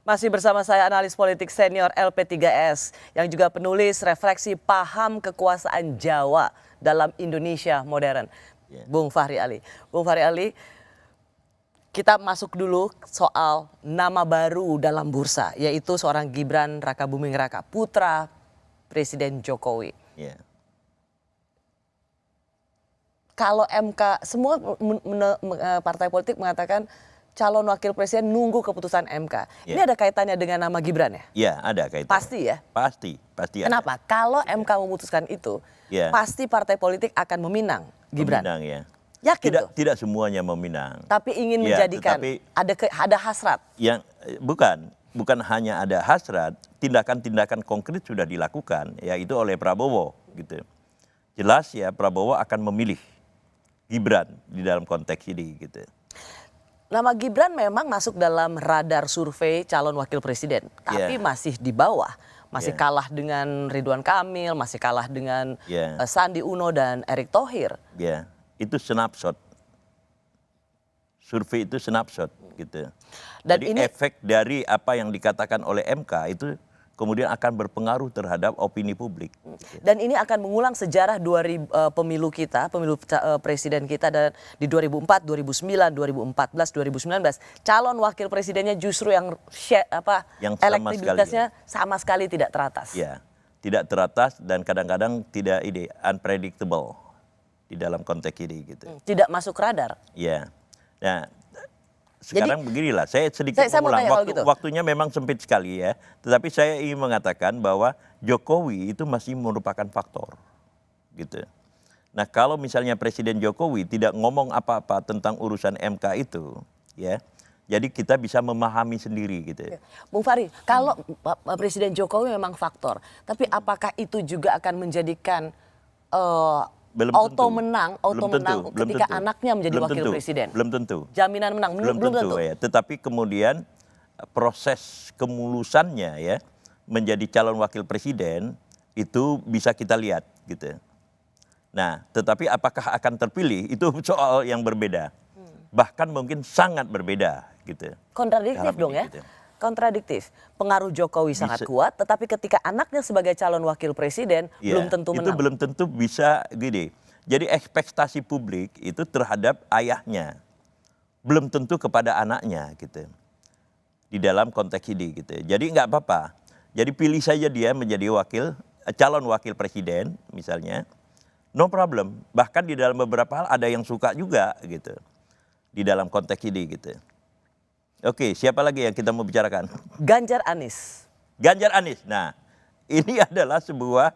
Masih bersama saya analis politik senior LP3S yang juga penulis refleksi paham kekuasaan Jawa dalam Indonesia modern. Bung Fahri Ali. Bung Fahri Ali, kita masuk dulu soal nama baru dalam bursa, yaitu seorang Gibran Rakabuming Raka, putra Presiden Jokowi. Kalau MK, semua partai politik mengatakan calon wakil presiden nunggu keputusan MK. Ini ada kaitannya dengan nama Gibran ya? Ya, ada kaitannya. Pasti ya? Pasti Kenapa? Ada. Kalau MK memutuskan itu, pasti partai politik akan meminang Gibran. Meminang ya. Yakin tidak semuanya meminang. Tapi ingin menjadikan, ada hasrat. Yang bukan hanya ada hasrat, tindakan-tindakan konkret sudah dilakukan, yaitu oleh Prabowo gitu. Jelas ya Prabowo akan memilih Gibran di dalam konteks ini gitu. Nama Gibran memang masuk dalam radar survei calon wakil presiden, tapi masih di bawah. Masih kalah dengan Ridwan Kamil, masih kalah dengan Sandi Uno dan Erick Thohir. Ya, itu snapshot. Survei itu snapshot gitu. Dan jadi ini efek dari apa yang dikatakan oleh MK itu kemudian akan berpengaruh terhadap opini publik. Dan ini akan mengulang sejarah pemilu kita, pemilu presiden kita dan di 2004, 2009, 2014, 2019 calon wakil presidennya justru yang elektabilitasnya sama sekali tidak teratas. Ya, tidak teratas dan kadang-kadang tidak unpredictable di dalam konteks ini gitu. Tidak masuk radar. Ya. Nah, sekarang beginilah, saya sedikit mengulang, waktunya memang sempit sekali ya. Tetapi saya ingin mengatakan bahwa Jokowi itu masih merupakan faktor, gitu. Nah kalau misalnya Presiden Jokowi tidak ngomong apa-apa tentang urusan MK itu, ya, jadi kita bisa memahami sendiri gitu. Bung Fahri, kalau Presiden Jokowi memang faktor, tapi apakah itu juga akan menjadikan auto menang ketika anaknya menjadi wakil presiden? Belum tentu. Jaminan menang belum tentu. Ya. Tetapi kemudian proses kemulusannya ya menjadi calon wakil presiden itu bisa kita lihat gitu. Nah, tetapi apakah akan terpilih itu soal yang berbeda. Bahkan mungkin sangat berbeda gitu. Kontradiktif dong ya. Gitu. Kontradiktif. Pengaruh Jokowi sangat kuat, tetapi ketika anaknya sebagai calon wakil presiden ya, belum tentu menang. Itu belum tentu bisa gini. Jadi ekspektasi publik itu terhadap ayahnya, belum tentu kepada anaknya gitu. Di dalam konteks ini gitu. Jadi nggak apa-apa. Jadi pilih saja dia menjadi calon wakil presiden misalnya, no problem. Bahkan di dalam beberapa hal ada yang suka juga gitu. Di dalam konteks ini gitu. Oke, siapa lagi yang kita mau bicarakan? Ganjar Anies. Ganjar Anies. Nah, ini adalah sebuah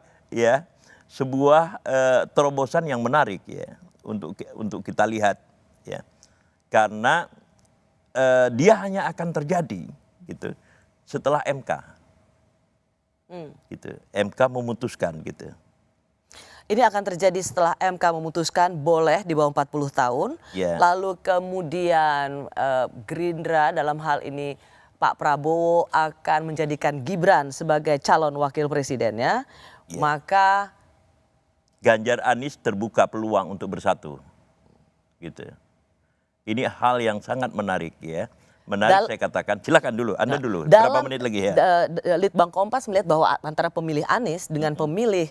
terobosan yang menarik ya untuk kita lihat ya. Karena dia hanya akan terjadi gitu setelah MK. Gitu. MK memutuskan gitu. Ini akan terjadi setelah MK memutuskan boleh di bawah 40 tahun. Yeah. Lalu kemudian Gerindra dalam hal ini Pak Prabowo akan menjadikan Gibran sebagai calon wakil presidennya. Yeah. Maka Ganjar Anies terbuka peluang untuk bersatu. Gitu. Ini hal yang sangat menarik ya. Menarik saya katakan, silakan dulu, Anda dulu, berapa menit lagi ya? Litbang Kompas melihat bahwa antara pemilih Anies dengan pemilih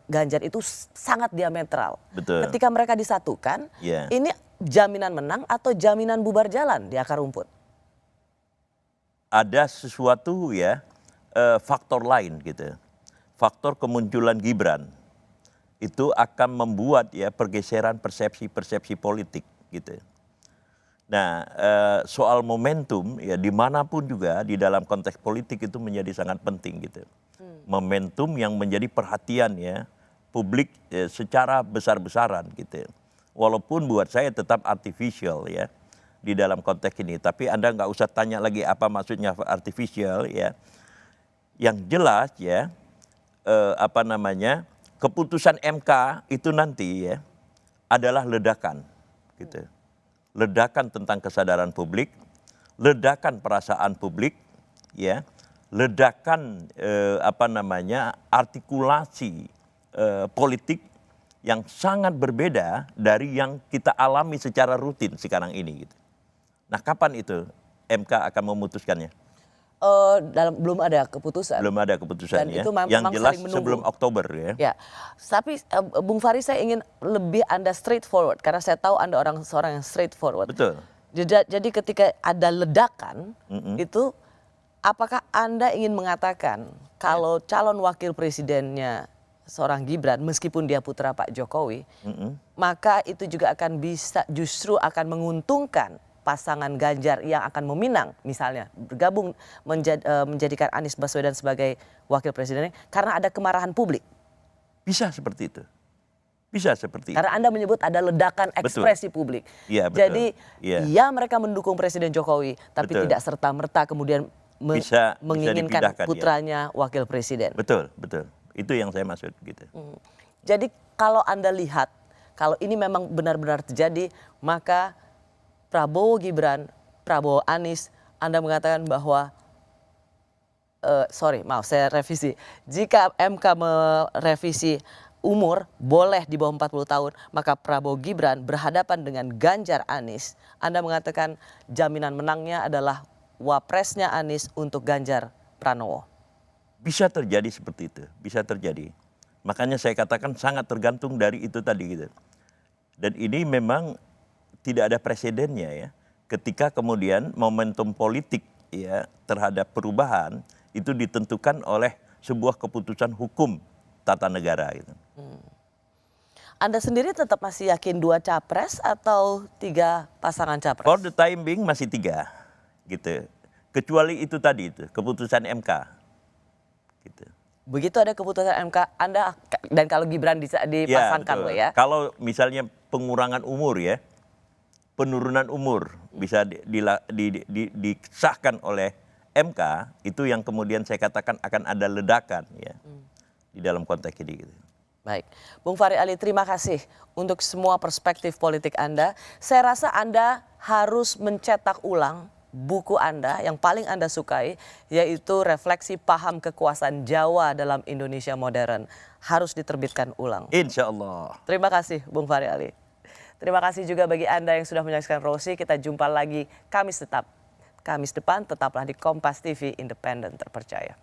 Ganjar itu sangat diametral. Betul. Ketika mereka disatukan, ini jaminan menang atau jaminan bubar jalan di akar rumput? Ada sesuatu ya, faktor lain gitu. Faktor kemunculan Gibran itu akan membuat ya pergeseran persepsi politik gitu. Nah, soal momentum ya dimanapun juga di dalam konteks politik itu menjadi sangat penting gitu. Momentum yang menjadi perhatian ya publik secara besar-besaran gitu. Walaupun buat saya tetap artificial ya di dalam konteks ini. Tapi Anda nggak usah tanya lagi apa maksudnya artificial ya. Yang jelas ya keputusan MK itu nanti ya adalah ledakan gitu. Ledakan tentang kesadaran publik, ledakan perasaan publik, ya, ledakan artikulasi politik yang sangat berbeda dari yang kita alami secara rutin sekarang ini. Gitu. Nah, kapan itu MK akan memutuskannya? Belum ada keputusan. Belum ada keputusan dan ya. Itu yang jelas sebelum Oktober ya. Ya, tapi Bung Fahri saya ingin lebih Anda straightforward karena saya tahu Anda seorang yang straightforward. Betul. Jadi ketika ada ledakan itu, apakah Anda ingin mengatakan kalau calon wakil presidennya seorang Gibran meskipun dia putra Pak Jokowi, maka itu juga akan justru akan menguntungkan pasangan Ganjar yang akan meminang misalnya bergabung menjadikan Anies Baswedan sebagai wakil presidennya karena ada kemarahan publik? Bisa seperti itu. Bisa seperti itu. Karena Anda menyebut ada ledakan ekspresi publik. Ya, betul. Jadi ya mereka mendukung Presiden Jokowi tapi tidak serta-merta kemudian menginginkan putranya wakil presiden. Betul, betul. Itu yang saya maksud gitu. Jadi kalau Anda lihat kalau ini memang benar-benar terjadi maka Prabowo Gibran, Prabowo Anies, Anda mengatakan bahwa, saya revisi. Jika MK merevisi umur boleh di bawah 40 tahun, maka Prabowo Gibran berhadapan dengan Ganjar Anies. Anda mengatakan jaminan menangnya adalah wapresnya Anies untuk Ganjar Pranowo. Bisa terjadi seperti itu, bisa terjadi. Makanya saya katakan sangat tergantung dari itu tadi gitu. Dan ini memang tidak ada presidennya ya. Ketika kemudian momentum politik ya terhadap perubahan itu ditentukan oleh sebuah keputusan hukum tata negara gitu. Anda sendiri tetap masih yakin 2 capres atau 3 pasangan capres? For the time being masih 3 gitu. Kecuali itu tadi itu keputusan MK. Gitu. Begitu ada keputusan MK, Anda dan kalau Gibran dipasangkan loh ya. Kalau misalnya pengurangan umur ya, penurunan umur bisa disahkan oleh MK, itu yang kemudian saya katakan akan ada ledakan ya di dalam konteks ini. Gitu. Baik, Bung Fahri Ali, terima kasih untuk semua perspektif politik Anda. Saya rasa Anda harus mencetak ulang buku Anda yang paling Anda sukai, yaitu Refleksi Paham Kekuasaan Jawa dalam Indonesia Modern. Harus diterbitkan ulang. Insya Allah. Terima kasih, Bung Fahri Ali. Terima kasih juga bagi Anda yang sudah menyaksikan Rosi. Kita jumpa lagi Kamis depan, tetaplah di Kompas TV, independen terpercaya.